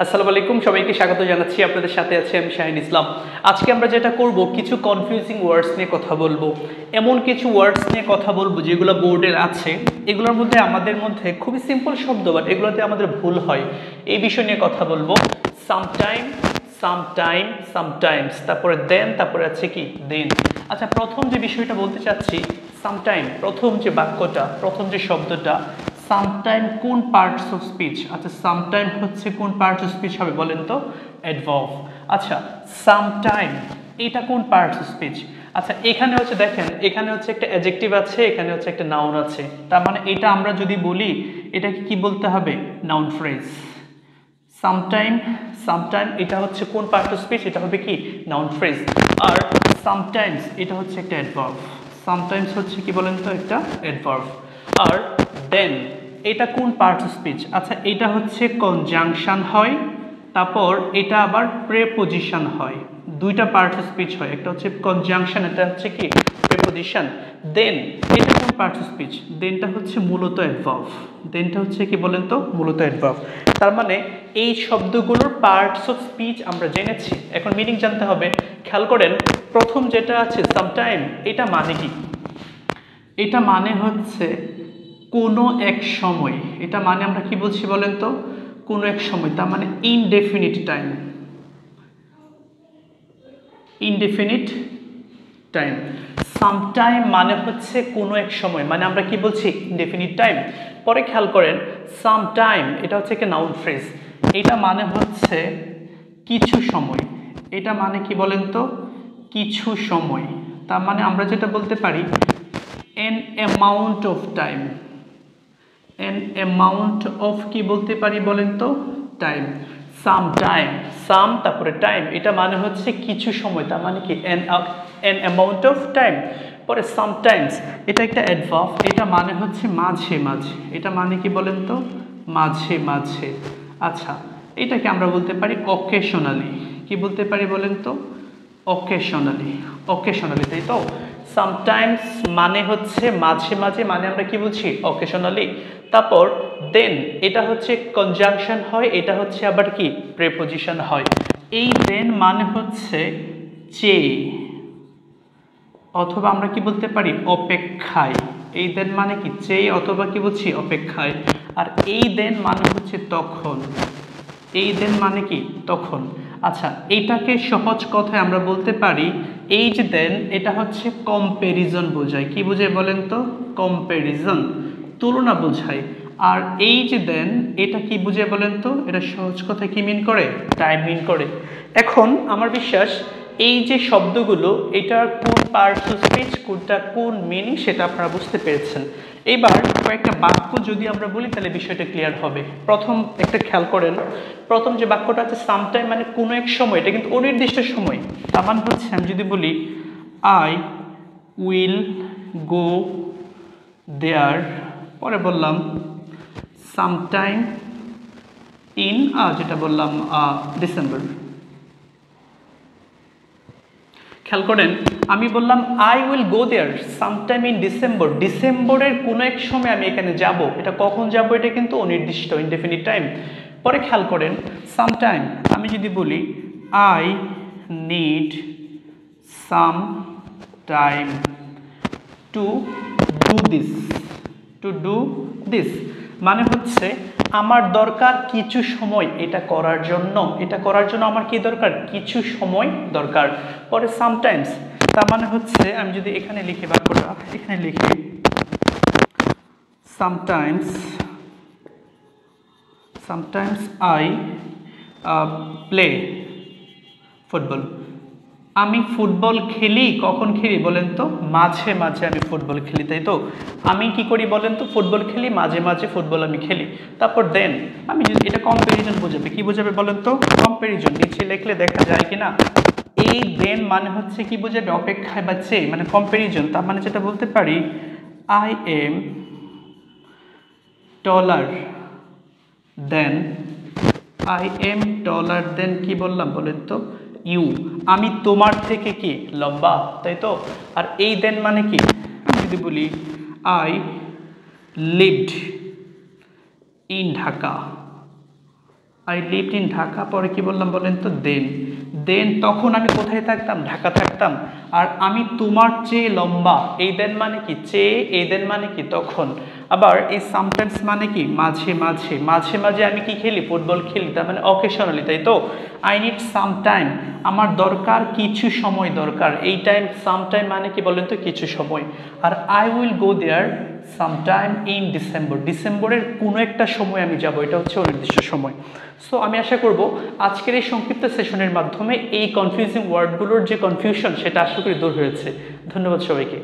আসসালামু আলাইকুম, সবাইকে স্বাগত জানাচ্ছি। আপনাদের সাথে আছি আমি শাহিন ইসলাম। আজকে আমরা যেটা করব, কিছু কনফিউজিং ওয়ার্ডস নিয়ে কথা বলবো। এমন কিছু ওয়ার্ডস নিয়ে কথা বলবো যেগুলো বোর্ডের আছে, এগুলোর মধ্যে আমাদের মধ্যে খুবই সিম্পল শব্দ, বাট এগুলোতে আমাদের ভুল হয়। এই বিষয় নিয়ে কথা বলবো। সামটাইম, সামটাইম, সামটাইমস, তারপরে দেন, তারপরে আছে কি দেন। আচ্ছা, প্রথম যে বিষয়টা বলতে চাচ্ছি, সামটাইম, প্রথম যে বাক্যটা, প্রথম যে শব্দটা, সামটাইম কোন পার্টস অফ স্পিচ? আচ্ছা, সামটাইম হচ্ছে কোন পার্টস অফ স্পিচ হবে বলেন তো? অ্যাডভার্ব। আচ্ছা, সামটাইম এটা কোন পার্টস অফ স্পিচ? আচ্ছা, এখানে হচ্ছে দেখেন, এখানে হচ্ছে একটা অ্যাডজেক্টিভ আছে, এখানে হচ্ছে একটা নাউন আছে। তার মানে এটা আমরা যদি বলি, এটাকে কি বলতে হবে? Noun phrase. সামটাইম, সামটাইম এটা হচ্ছে কোন পার্ট অফ স্পিচ? এটা হবে কি? Noun phrase. আর সামটাইমস এটা হচ্ছে একটা অ্যাডভার্ব। সামটাইমস হচ্ছে কি বলেন তো? একটা অ্যাডভার্ব। আর দেন এটা কোন পার্ট অফ স্পিচ? আচ্ছা, এটা হচ্ছে কনজাংশন হয়, তারপর এটা আবার প্রেপোজিশন হয়। দুইটা পার্ট অফ স্পিচ হয়, একটা হচ্ছে কনজাংশন, এটা হচ্ছে কি প্রেপোজিশন। দেন এটা কোন পার্ট অফ স্পিচ? দেনটা হচ্ছে মূলত অ্যাডভার্ব। দেনটা হচ্ছে কি বলেন তো? মূলত অ্যাডভার্ব। তার মানে এই শব্দগুলোর পার্টস অফ স্পিচ আমরা জেনেছি, এখন মিনিং জানতে হবে। খেয়াল করেন, প্রথম যেটা আছে সামটাইম, এটা মানে কি? এটা মানে হচ্ছে কোনো এক সময়। এটা মানে আমরা কি বলছি বলেন তো? কোনো এক সময়, তার মানে indefinite time. Indefinite time. Sometime মানে হচ্ছে কোনো এক সময়, মানে আমরা কি বলছি? Indefinite time. পরে খেয়াল করেন, সামটাইম এটা হচ্ছে একটা নাউন ফ্রেজ। এটা মানে হচ্ছে কিছু সময়। এটা মানে কি বলেন তো? কিছু সময়। তার মানে আমরা যেটা বলতে পারি, an amount of time, an amount of কি বলতে পারি বলেন তো? টাইম। সাম টাইম, সাম তারপরে টাইম, এটা মানে হচ্ছে কিছু সময়, তার মানে কি an amount of time। পরে সামটাইমস এটা একটা অ্যাডভার্ব, এটা মানে হচ্ছে মাঝে মাঝে। এটা মানে কি বলেন তো? মাঝে মাঝে। আচ্ছা, এটাকে আমরা বলতে পারি অকেশনালি। কি বলতে পারি বলেন তো? অকেশনালি। অকেশনালি, তাই তো? সামটাইমস মানে হচ্ছে মাঝে মাঝে, মানে আমরা কি বলছি? অকেশনালি। তারপর দেন এটা হচ্ছে কনজাংশন হয়, এটা হচ্ছে আবার কি প্রেপোজিশন হয়। এই দেন মানে হচ্ছে চেয়ে, অথবা আমরা কি বলতে পারি? অপেক্ষায়। এই দেন মানে কি? চেয়ে, অথবা কি বলছি? অপেক্ষায়। আর এই দেন মানে হচ্ছে তখন। এই দেন মানে কি? তখন। আচ্ছা, এটাকে সহজ কথায় আমরা বলতে পারি, এই যে দেন এটা হচ্ছে কম্প্যারিজন বোঝায়। কি বোঝায় বলেন তো? কম্প্যারিজন, তুলনা বোঝায়। আর এই যে দেন এটা কি বুঝে বলেন তো? এটা সহজ কথায় কি মিন করে? টাইম মিন করে। এখন আমার বিশ্বাস এই যে শব্দগুলো, এটার কোন পার্টস অফ স্পিচ, কোনটা কোন মিনিং, সেটা আপনারা বুঝতে পেরেছেন। এবার কয়েকটা বাক্য যদি আমরা বলি, তাহলে বিষয়টা ক্লিয়ার হবে। প্রথম একটা খেয়াল করেন, প্রথম যে বাক্যটা আছে সামটাইম, মানে কোনো এক সময়, এটা কিন্তু অনির্দিষ্ট সময়। তার মানে হচ্ছে আমি যদি বলি আই উইল গো দেয়ার, পরে বললাম সামটাইম ইন, যেটা বললাম ডিসেম্বর। খেয়াল করেন, আমি বললাম I will go there sometime in December. ডিসেম্বরের কোনো এক সময় আমি এখানে যাব। এটা কখন যাব? এটা কিন্তু অনির্দিষ্ট, ইনডেফিনিট টাইম। পরে খেয়াল করেন, সামটাইম আমি যদি বলি I need some time to do this. To do this মানে হচ্ছে আমার দরকার কিছু সময় এটা করার জন্য। এটা করার জন্য আমার কি দরকার? কিছু সময় দরকার। পরে সামটাইমস, তার মানে হচ্ছে আমি যদি এখানে লিখি বাক্যটা, এখানে লিখি sometimes, sometimes I play football. আমি ফুটবল খেলি, কখন খেলি বলেন তো? মাঝে মাঝে আমি ফুটবল খেলি, তাই তো? আমি কি করি বলেন তো? ফুটবল খেলি, মাঝে মাঝে ফুটবল আমি খেলি। তারপর দেন আমি যদি, এটা কম্প্যারিজন বোঝাবে। কি বোঝাবে বলেন তো? কম্প্যারিজন। নিচে লিখলে দেখা যায় কিনা? এই দেন মানে হচ্ছে কি বোঝাবে? অপেক্ষায় বা চেয়ে, মানে কম্প্যারিজন। তার মানে যেটা বলতে পারি, I am taller than, I am taller than কি বললাম বলেন তো? ইউ। আমি তোমার থেকে কি লম্বা, তাই তো? আর এই দেন মানে কি? আমি যদি বলি I lived in Dhaka, I lived in Dhaka, পরে কি বললাম বলেন তো, দেন তখন আমি কোথায় থাকতাম, ঢাকা থাকতাম। আর আমি তোমার চেয়ে লম্বা, এই দেন মানে কি চেয়ে, এই দেন মানে কি তখন। আবার এই সামটাইমস মানে কি মাঝে মাঝে, মাঝে মাঝে আমি কি খেলি, ফুটবল খেলি, তার মানে অকেশনালি, তাই তো। আই নিড সাম টাইম, আমার দরকার কিছু সময় দরকার, এই টাইম সাম টাইম মানে কি বলেন তো কিছু সময়। আর I will go there sometime in December, ডিসেম্বরের কোনো একটা সময় আমি যাব, এটা হচ্ছে অনির্দিষ্ট সময়। সো আমি আশা করব আজকের এই সংক্ষিপ্ত সেশনের মাধ্যমে এই কনফিউজিং ওয়ার্ডগুলোর যে কনফিউশন সেটা আশা করি দূর হয়েছে। ধন্যবাদ সবাইকে।